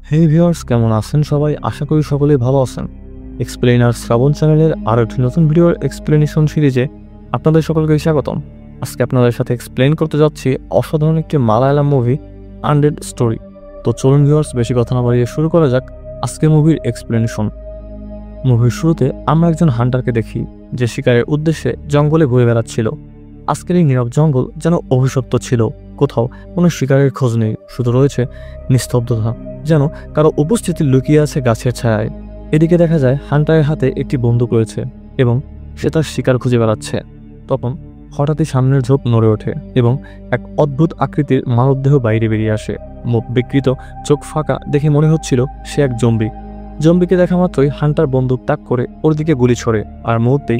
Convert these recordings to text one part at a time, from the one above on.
হে viewers, কেমন আছেন সবাই? আশা করি সকলেই ভালো আছেন। এক্সপ্লেইনার শ্রাবণ চ্যানেলের আরও একটি নতুন ভিডিওর এক্সপ্লেনেশন সিরিজে আপনাদের সকলকে স্বাগতম। আজকে আপনাদের সাথে এক্সপ্লেইন করতে যাচ্ছি অসাধারণ একটি মালায়ালাম মুভি আনডেড স্টোরি। তো চলুন ভিউয়ার্স, বেশি কথা না বাড়িয়ে শুরু করা যাক আজকের মুভির এক্সপ্লেনেশন। মুভির শুরুতে আমরা একজন হান্টারকে দেখি যে শিকারের উদ্দেশ্যে জঙ্গলে ঘুরে বেড়াচ্ছিল। আজকের এই নীরব জঙ্গল যেন অভিশপ্ত ছিল। কোথাও কোনো শিকারের খোঁজ নেই, শুধু রয়েছে নিস্তব্ধতা, যেন কারো উপস্থিতি লুকিয়ে আছে গাছের ছায়ায়। এদিকে দেখা যায় হান্টারের হাতে একটি বন্দুক রয়েছে এবং সে তার শিকার খুঁজে বেড়াচ্ছে। তখন হঠাৎই সামনের ঝোপ নড়ে ওঠে এবং এক অদ্ভুত আকৃতির মানবদেহ বাইরে বেরিয়ে আসে। মুখ বিকৃত, চোখ ফাঁকা, দেখে মনে হচ্ছিল সে এক জম্বি। জম্বিকে দেখা মাত্রই হান্টার বন্দুক তাক করে ওর দিকে গুলি ছোড়ে আর মুহূর্তেই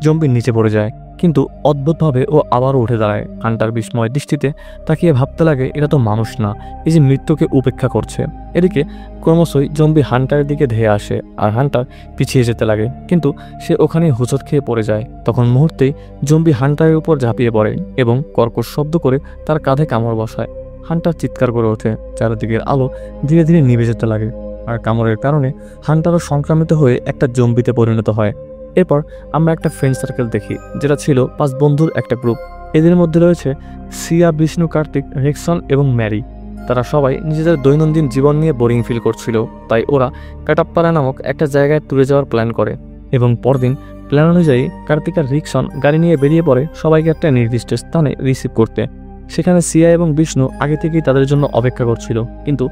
জম্বির নিচে পড়ে যায়। কিন্তু অদ্ভুতভাবে ও আবারও উঠে দাঁড়ায়। হান্টার বিস্ময় দৃষ্টিতে তাকিয়ে ভাবতে লাগে, এটা তো মানুষ না, এই যে মৃত্যুকে উপেক্ষা করছে। এদিকে ক্রমশই জম্বি হান্টারের দিকে ধেয়ে আসে আর হান্টার পিছিয়ে যেতে লাগে, কিন্তু সে ওখানেই হোঁচট খেয়ে পড়ে যায়। তখন মুহূর্তেই জম্বি হান্টারের উপর ঝাঁপিয়ে পড়ে এবং কর্কশ শব্দ করে তার কাঁধে কামড় বসায়। হান্টার চিৎকার করে ওঠে, চারিদিকের আলো ধীরে ধীরে নিভে যেতে লাগে আর কামড়ের কারণে হান্টারও সংক্রামিত হয়ে একটা জম্বিতে পরিণত হয়। এরপর আমরা একটা ফ্রেন্ড সার্কেল দেখি, যেটা ছিল 5 বন্ধুর একটা গ্রুপ। এদের মধ্যে রয়েছে সিয়া, বিষ্ণু, কার্তিক, রেক্সন এবং ম্যারি। তারা সবাই নিজেদের দৈনন্দিন জীবন নিয়ে বোরিং ফিল করছিল, তাই ওরা কাটাপ্পাড়া নামক একটা জায়গায় ট্যুরে যাওয়ার প্ল্যান করে এবং পরদিন প্ল্যান অনুযায়ী কার্তিক আর রিক্সন গাড়ি নিয়ে বেরিয়ে পড়ে সবাইকে একটা নির্দিষ্ট স্থানে রিসিভ করতে। সেখানে সিয়া এবং বিষ্ণু আগে থেকেই তাদের জন্য অপেক্ষা করছিল, কিন্তু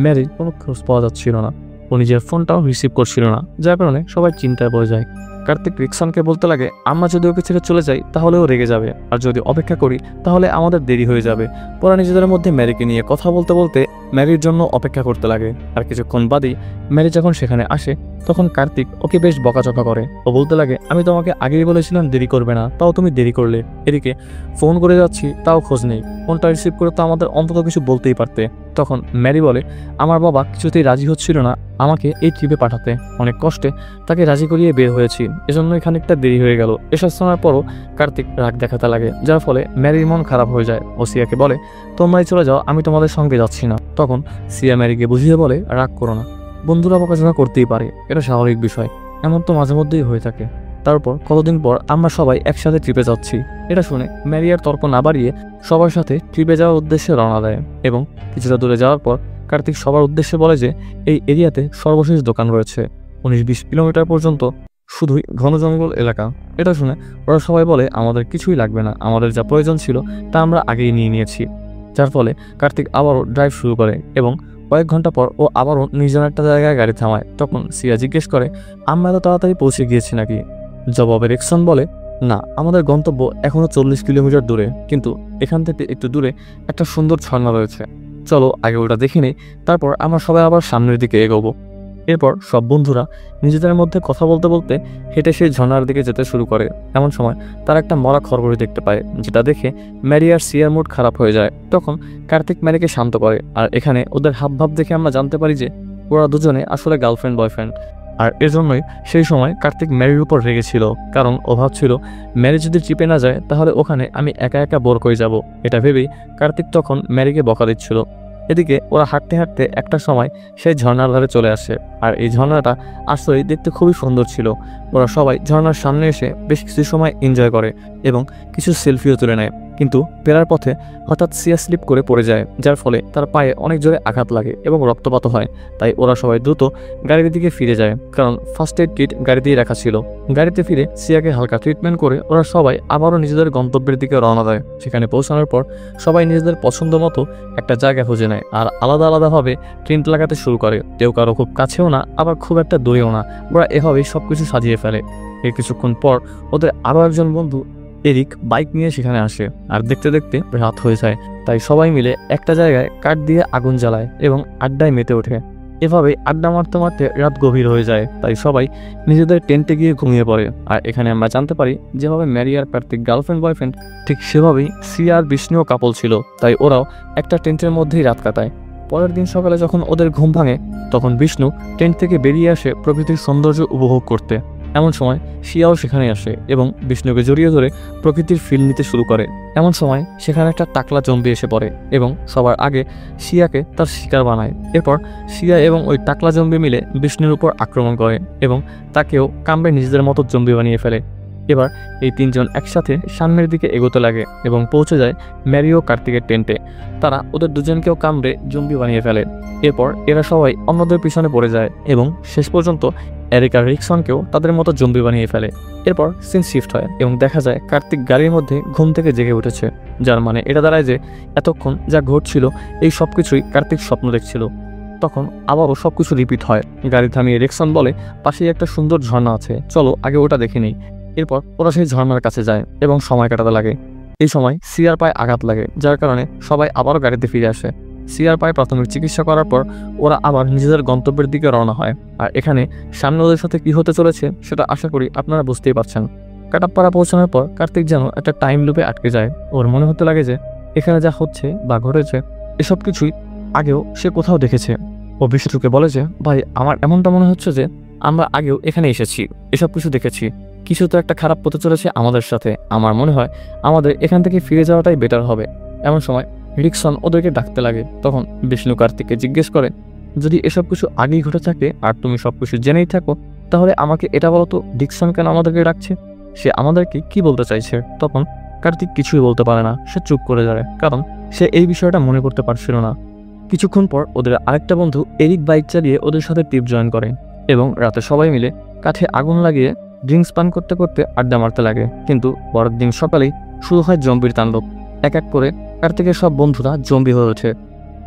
ম্যারির কোনো খোঁজ পাওয়া যাচ্ছিল না। ও নিজের ফোনটাও রিসিভ করছিল না, যার কারণে সবাই চিন্তায় পড়ে যায়। কার্তিক রিক্সনকে বলতে লাগে, আমরা যদি ওকে ছেড়ে চলে যাই তাহলে ও রেগে যাবে, আর যদি অপেক্ষা করি তাহলে আমাদের দেরি হয়ে যাবে। পরে নিজেদের মধ্যে ম্যারিকে নিয়ে কথা বলতে বলতে ম্যারির জন্য অপেক্ষা করতে লাগে। আর কিছুক্ষণ বাদেই ম্যারি যখন সেখানে আসে তখন কার্তিক ওকে বেশ বকাচকা করে। ও বলতে লাগে, আমি তোমাকে আগেই বলেছিলাম দেরি করবে না, তাও তুমি দেরি করলে। এদিকে ফোন করে যাচ্ছি, তাও খোঁজ নেই। ফোনটা রিসিভ করে তো আমাদের অন্তত কিছু বলতেই পারতে। তখন ম্যারি বলে, আমার বাবা কিছুতেই রাজি হচ্ছিল না আমাকে এই ট্রিপে পাঠাতে। অনেক কষ্টে তাকে রাজি করিয়ে বের হয়েছি, এজন্যই খানিকটা দেরি হয়ে গেল। এসব শোনার পরও কার্তিক রাগ দেখাতে লাগে, যার ফলে ম্যারির মন খারাপ হয়ে যায়। ও সিয়াকে বলে, তোমরাই চলে যাও, আমি তোমাদের সঙ্গে যাচ্ছি না। তখন সিয়া ম্যারিকে বুঝিয়ে বলে, রাগ করো না, বন্ধুরা বকাঝকা করতেই পারে, এটা স্বাভাবিক বিষয়, এমন তো মাঝে মধ্যেই হয়ে থাকে। তারপর কতদিন পর আমরা সবাই একসাথে ট্রিপে যাচ্ছি। এটা শুনে ম্যারি আর তর্ক না বাড়িয়ে সবার সাথে ট্রিপে যাওয়ার উদ্দেশ্যে রওনা দেয় এবং কিছুটা দূরে যাওয়ার পর কার্তিক সবার উদ্দেশ্যে বলে যে এই এরিয়াতে সর্বশেষ দোকান রয়েছে। 19-20 কিলোমিটার পর্যন্ত শুধুই ঘন জঙ্গল এলাকা। এটা শুনে ওরা সবাই বলে, আমাদের কিছুই লাগবে না, আমাদের যা প্রয়োজন ছিল তা আমরা আগেই নিয়ে নিয়েছি। যার ফলে কার্তিক আবারও ড্রাইভ শুরু করে এবং কয়েক ঘন্টা পর ও আবারও নির্জন একটা জায়গায় গাড়ি থামায়। তখন সিয়া জিজ্ঞেস করে, আমরা এত তাড়াতাড়ি পৌঁছে গিয়েছি নাকি? জবাবে রেক্সন বলে, না, আমাদের গন্তব্য এখনো 40 কিলোমিটার দূরে, কিন্তু এখান থেকে একটু দূরে একটা সুন্দর ঝর্ণা রয়েছে, চলো আগে ওটা দেখে নেই, তারপর আমরা সবাই আবার সামনের দিকে এগোবো। এরপর সব বন্ধুরা নিজেদের মধ্যে কথা বলতে বলতে হেঁটে সেই ঝর্ণার দিকে যেতে শুরু করে। এমন সময় তারা একটা মরা খরগোশ দেখতে পায়, যেটা দেখে ম্যারি আর সিয়ার মুড খারাপ হয়ে যায়। তখন কার্তিক ম্যারিকে শান্ত করে, আর এখানে ওদের হাবভাব দেখে আমরা জানতে পারি যে ওরা দুজনে আসলে গার্লফ্রেন্ড বয়ফ্রেন্ড। আর এজন্যই সেই সময় কার্তিক ম্যারির উপর রেগেছিল, কারণ ও ভাবছিল ম্যারি যদি ট্রিপে না যায় তাহলে ওখানে আমি একা একা বোর হয়ে যাব। এটা ভেবেই কার্তিক তখন ম্যারিকে বকা দিচ্ছিল। এদিকে ওরা হাঁটতে হাঁটতে একটা সময় সেই ঝর্ণার ধারে চলে আসে, আর এই ঝর্ণাটা আসলেই দেখতে খুবই সুন্দর ছিল। ওরা সবাই ঝর্ণার সামনে এসে বেশ কিছু সময় এনজয় করে এবং কিছু সেলফিও তুলে নেয়। কিন্তু ফেরার পথে হঠাৎ সিয়া স্লিপ করে পড়ে যায়, যার ফলে তার পায়ে অনেক জোরে আঘাত লাগে এবং রক্তপাত হয়। তাই ওরা সবাই দ্রুত গাড়ির দিকে ফিরে যায়, কারণ ফার্স্ট এড কিট গাড়িতেই রাখা ছিল। গাড়িতে ফিরে সিয়াকে হালকা ট্রিটমেন্ট করে ওরা সবাই আবারও নিজেদের গন্তব্যের দিকে রওনা দেয়। সেখানে পৌঁছানোর পর সবাই নিজেদের পছন্দ মতো একটা জায়গা খুঁজে নেয় আর আলাদা আলাদাভাবে টেন্ট লাগাতে শুরু করে। কেউ কারো খুব কাছেও না, আবার খুব একটা দূরেও না। ওরা এভাবেই সবকিছু সাজিয়ে ফেলে। এর কিছুক্ষণ পর ওদের আরও একজন বন্ধু এরিক বাইক নিয়ে সেখানে আসে, আর দেখতে দেখতে রাত হয়ে যায়। তাই সবাই মিলে একটা জায়গায় কাঠ দিয়ে আগুন জ্বালায় এবং আড্ডায় মেতে ওঠে। এভাবেই আড্ডা মারতে মারতে রাত গভীর হয়ে যায়, তাই সবাই নিজেদের টেন্টে গিয়ে ঘুমিয়ে পড়ে। আর এখানে আমরা জানতে পারি যেভাবে ম্যারি আর কার্তিক গার্লফ্রেন্ড বয়ফ্রেন্ড, ঠিক সেভাবেই সিয়া আর বিষ্ণুও কাপল ছিল, তাই ওরাও একটা টেন্টের মধ্যেই রাত কাটায়। পরের দিন সকালে যখন ওদের ঘুম ভাঙে তখন বিষ্ণু টেন্ট থেকে বেরিয়ে আসে প্রকৃতির সৌন্দর্য উপভোগ করতে। এমন সময় শিয়াও সেখানে আসে এবং বিষ্ণুকে জড়িয়ে ধরে প্রকৃতির ফিল নিতে শুরু করে। এমন সময় সেখানে একটা টাকলা জম্বি এসে পড়ে এবং সবার আগে শিয়াকে তার শিকার বানায়। এরপর শিয়া এবং ওই টাকলা জম্বি মিলে বিষ্ণুর উপর আক্রমণ করে এবং তাকেও কামড়ে নিজেদের মতো জম্বি বানিয়ে ফেলে। এবার এই তিনজন একসাথে সামনের দিকে এগোতে লাগে এবং পৌঁছে যায় ম্যারি ও কার্তিকের টেন্টে। তারা ওদের দুজনকেও কামড়ে জম্বি বানিয়ে ফেলে। এরপর এরা সবাই অন্যদের পিছনে পড়ে যায় এবং শেষ পর্যন্ত এরিক আর রিকসনকেও তাদের মতো জম্বি বানিয়ে ফেলে। এরপর সিন শিফট হয় এবং দেখা যায় কার্তিক গাড়ির মধ্যে ঘুম থেকে জেগে উঠেছে, যার মানে এটা দাঁড়ায় যে এতক্ষণ যা ঘটছিল এই সব কিছুই কার্তিক স্বপ্ন দেখছিল। তখন আবারও সবকিছু রিপিট হয়। গাড়ি থামিয়ে রিকসন বলে, পাশেই একটা সুন্দর ঝর্ণা আছে, চলো আগে ওটা দেখে নেই। এরপর ওরা সেই ঝর্ণার কাছে যায় এবং সময় কাটাতে লাগে। এই সময় সিয়ার পায়ে আঘাত লাগে, যার কারণে সবাই আবারও গাড়িতে ফিরে আসে। সিয়ার পায়ে প্রাথমিক চিকিৎসা করার পর ওরা আবার নিজেদের গন্তব্যের দিকে রওনা হয়। আর এখানে সামনে ওদের সাথে কি হতে চলেছে সেটা আশা করি আপনারা বুঝতেই পারছেন। কাটাপ্পাড়া পৌঁছানোর পর কার্তিক যেন একটা টাইম লুপে আটকে যায়। ওর মনে হতে লাগে যে এখানে যা হচ্ছে বা ঘটেছে এসব কিছুই আগেও সে কোথাও দেখেছে। ও বিষ্ণুকে বলে যে, ভাই আমার এমনটা মনে হচ্ছে যে আমরা আগেও এখানে এসেছি, এসব কিছু দেখেছি, কিছু তো একটা খারাপ হতে চলেছে আমাদের সাথে। আমার মনে হয় আমাদের এখান থেকে ফিরে যাওয়াটাই বেটার হবে। এমন সময় রিকসন ওদেরকে ডাকতে লাগে। তখন বিষ্ণু কার্তিককে জিজ্ঞেস করে, যদি এসব কিছু আগেই ঘটে থাকে আর তুমি সবকিছু জেনেই থাকো, তাহলে আমাকে এটা বলো তো রিকসন কেন আমাদেরকে ডাকছে, সে আমাদেরকে কি বলতে চাইছে? তখন কার্তিক কিছুই বলতে পারে না, সে চুপ করে যায়, কারণ সে এই বিষয়টা মনে করতে পারছিল না। কিছুক্ষণ পর ওদের আরেকটা বন্ধু এরিক বাইক চালিয়ে ওদের সাথে ট্রিপ জয়েন করে এবং রাতে সবাই মিলে কাঠে আগুন লাগিয়ে ড্রিঙ্কস পান করতে করতে আড্ডা মারতে লাগে। কিন্তু পরের দিন সকালেই শুরু হয় জম্বির তাণ্ডব। এক এক করে কার্তিকের সব বন্ধুরা জম্বি হয়ে ওঠে।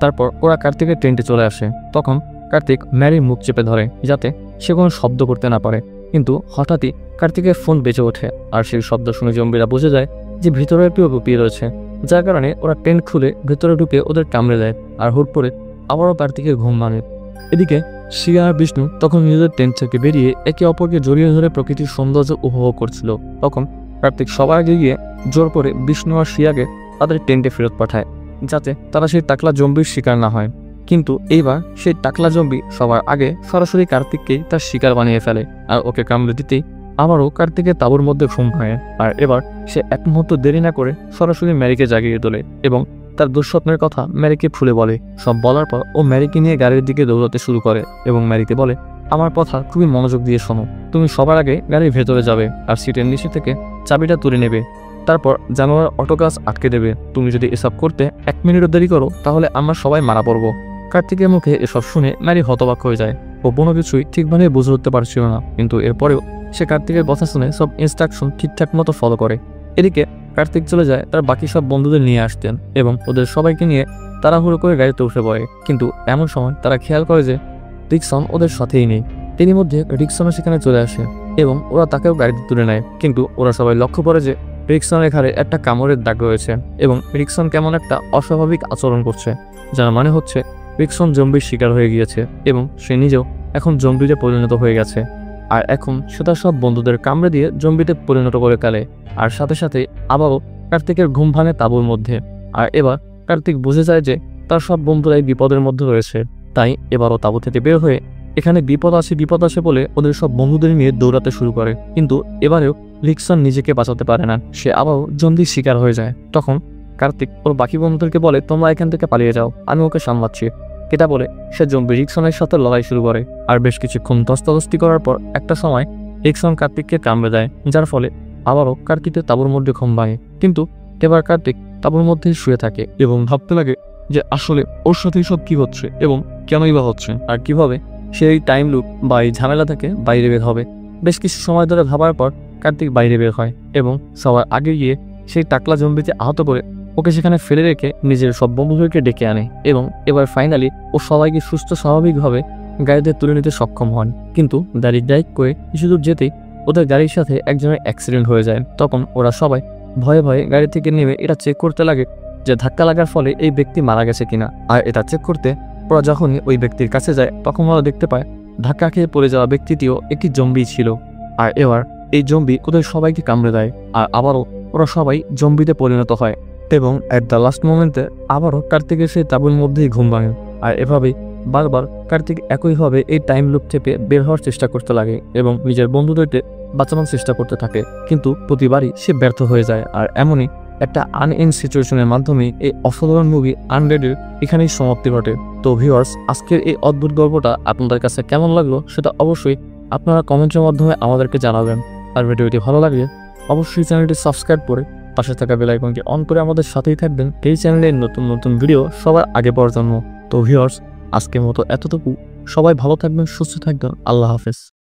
তারপর ওরা কার্তিকের টেন্টে চলে আসে। তখন কার্তিক ম্যারির মুখ চেপে ধরে যাতে সে কোনো শব্দ করতে না পারে। কিন্তু হঠাৎই কার্তিকের ফোন বেজে ওঠে আর সেই শব্দ শুনে জম্বিরা বুঝে যায় যে ভিতরে কেউ লুকিয়ে রয়েছে, যার কারণে ওরা টেন্ট খুলে ভেতরে ঢুকে ওদের কামড়ে দেয় আর হুট করে আবারও কার্তিকের ঘুম ভাঙে। এদিকে শিয়া আর বিষ্ণু তখন নিজেদের টেন্ট থেকে বেরিয়ে একে অপরকে জড়িয়ে ধরে প্রকৃতির সৌন্দর্য উপভোগ করছিল। তখন কার্তিক সবার আগে গিয়ে জোর করে বিষ্ণু আর শিয়াকে তাদের টেন্টে ফেরত পাঠায় যাতে তারা সেই টাকলা জম্বির শিকার না হয়। কিন্তু এইবার সেই টাকলা জম্বি সবার আগে সরাসরি কার্তিককেই তার শিকার বানিয়ে ফেলে আর ওকে কামড়ে দিতেই আবারও কার্তিকের তাঁবুর মধ্যে ঘুম ভাঙে। আর এবার সে এক মুহূর্ত দেরি না করে সরাসরি ম্যারিকে জাগিয়ে তোলে এবং তার দুঃস্বপ্নের কথা ম্যারিকে খুলে বলে। সব বলার পর ও ম্যারিকে নিয়ে গাড়ির দিকে দৌড়াতে শুরু করে এবং ম্যারিকে বলে, আমার কথা খুবই মনোযোগ দিয়ে শোনো, তুমি সবার আগে গাড়ির ভেতরে যাবে আর সিটের নিচে থেকে চাবিটা তুলে নেবে, তারপর জানোয়ার অটো গাছ আটকে দেবে। তুমি যদি এসব করতে 1 মিনিটও দেরি করো তাহলে আমরা সবাই মারা পড়বো। কার্তিকের মুখে এসব শুনে ম্যারি হতবাক হয়ে যায়। ও কোনো কিছুই ঠিকভাবে বুঝে উঠতে পারছিল না, কিন্তু এরপরেও সে কার্তিকের কথা শুনে সব ইনস্ট্রাকশন ঠিকঠাক মতো ফলো করে। এদিকে কার্তিক চলে যায় তার বাকি সব বন্ধুদের নিয়ে আসতেন এবং ওদের সবাইকে নিয়ে তাড়াহুড়ো করে গাড়িতে উঠে পড়ে। কিন্তু এমন সময় তারা খেয়াল করে যে রিকসন ওদের সাথেই নেই। তিনি মধ্যে রিকসনও সেখানে চলে আসে এবং ওরা তাকেও গাড়িতে তুলে নেয়। কিন্তু ওরা সবাই লক্ষ্য করে যে রিকসনের ঘাড়ে একটা কামড়ের দাগ রয়েছে এবং রিকসন কেমন একটা অস্বাভাবিক আচরণ করছে, যার মানে হচ্ছে রিকসন জম্বির শিকার হয়ে গিয়েছে এবং সে নিজেও এখন জম্বিতে পরিণত হয়ে গেছে। আর এখন সে তার সব বন্ধুদের কামড়ে দিয়ে জম্বিতে পরিণত করে ফেলে। আর সাথে সাথে আবারও কার্তিকের ঘুম ভাঙে তাঁবুর মধ্যে। আর এবার কার্তিক বুঝে যায় যে তার সব বন্ধুরাই বিপদের মধ্যে রয়েছে, তাই এবারও তাঁবু থেকে বের হয়ে এখানে বিপদ আছে বলে ওদের সব বন্ধুদের নিয়ে দৌড়াতে শুরু করে। কিন্তু এবারেও রিকসন নিজেকে বাঁচাতে পারে না, সে আবারও জম্বির শিকার হয়ে যায়। তখন কার্তিক ওর বাকি বন্ধুদেরকে বলে, তোমরা এখান থেকে পালিয়ে যাও, আমি ওকে সামলাচ্ছি। এটা বলে সে জম্বি রিকসনের সাথে লড়াই শুরু করে। আর বেশ কিছুক্ষণ ধস্তাধস্তি করার পর একটা সময় রিকসন কার্তিককে কামড়ে দেয়, যার ফলে আবারও কার্তিকের তাঁবুর মধ্যে ঘুম ভাঙে। কিন্তু এবার কার্তিক তাঁবুর মধ্যে শুয়ে থাকে এবং ভাবতে লাগে যে আসলে ওর সাথে সব কি হচ্ছে এবং কেনই বা হচ্ছে আর কিভাবে সে এই টাইম লুপ বা এই ঝামেলা থেকে বাইরে বের হবে। বেশ কিছু সময় ধরে ভাবার পর কার্তিক বাইরে বের হয় এবং সবার আগে গিয়ে সেই টাকলা জম্বিতে আহত করে ওকে সেখানে ফেলে রেখে নিজের সব বন্ধুদেরকে ডেকে আনে এবং এবার ফাইনালি ও সবাইকে সুস্থ স্বাভাবিকভাবে গাড়িতে তুলে নিতে সক্ষম হন। কিন্তু গাড়ি ড্রাইভ করে কিছু দূর যেতেই ওদের গাড়ির সাথে একজনের অ্যাক্সিডেন্ট হয়ে যায়। তখন ওরা সবাই ভয়ে ভয়ে গাড়ি থেকে নেমে এটা চেক করতে লাগে যে ধাক্কা লাগার ফলে এই ব্যক্তি মারা গেছে কিনা। আর এটা চেক করতে ওরা যখনই ওই ব্যক্তির কাছে যায় তখন ওরা দেখতে পায় ধাক্কা খেয়ে পড়ে যাওয়া ব্যক্তিটিও একটি জম্বি ছিল। আর এবার এই জম্বি ওদের সবাইকে কামড়ে দেয় আর আবারও ওরা সবাই জম্বিতে পরিণত হয় এবং এট দ্য লাস্ট মোমেন্টে আবারও কার্তিকের সেই তাঁবুর মধ্যেই ঘুম ভাঙে। আর এভাবেই বারবার কার্তিক একইভাবে এই টাইম লুপ থেকে বের হওয়ার চেষ্টা করতে লাগে এবং নিজের বন্ধুদেরকে বাঁচানোর চেষ্টা করতে থাকে, কিন্তু প্রতিবারই সে ব্যর্থ হয়ে যায়। আর এমনই একটা আনএন্ড সিচুয়েশনের মাধ্যমে এই অসাধারণ মুভি আনডেডের এখানেই সমাপ্তি ঘটে। তো ভিউয়ার্স, আজকের এই অদ্ভুত গল্পটা আপনাদের কাছে কেমন লাগলো সেটা অবশ্যই আপনারা কমেন্টের মাধ্যমে আমাদেরকে জানাবেন। আর ভিডিওটি ভালো লাগলে অবশ্যই চ্যানেলটি সাবস্ক্রাইব করে পাশে থাকা বেল আইকনটি অন করে আমাদের সাথেই থাকবেন এই চ্যানেলের নতুন নতুন ভিডিও সবার আগে পাওয়ার জন্য। তো ভিউয়ার্স, আজকের মতো এতটুকু। সবাই ভালো থাকবেন, সুস্থ থাকবেন। আল্লাহ হাফেজ।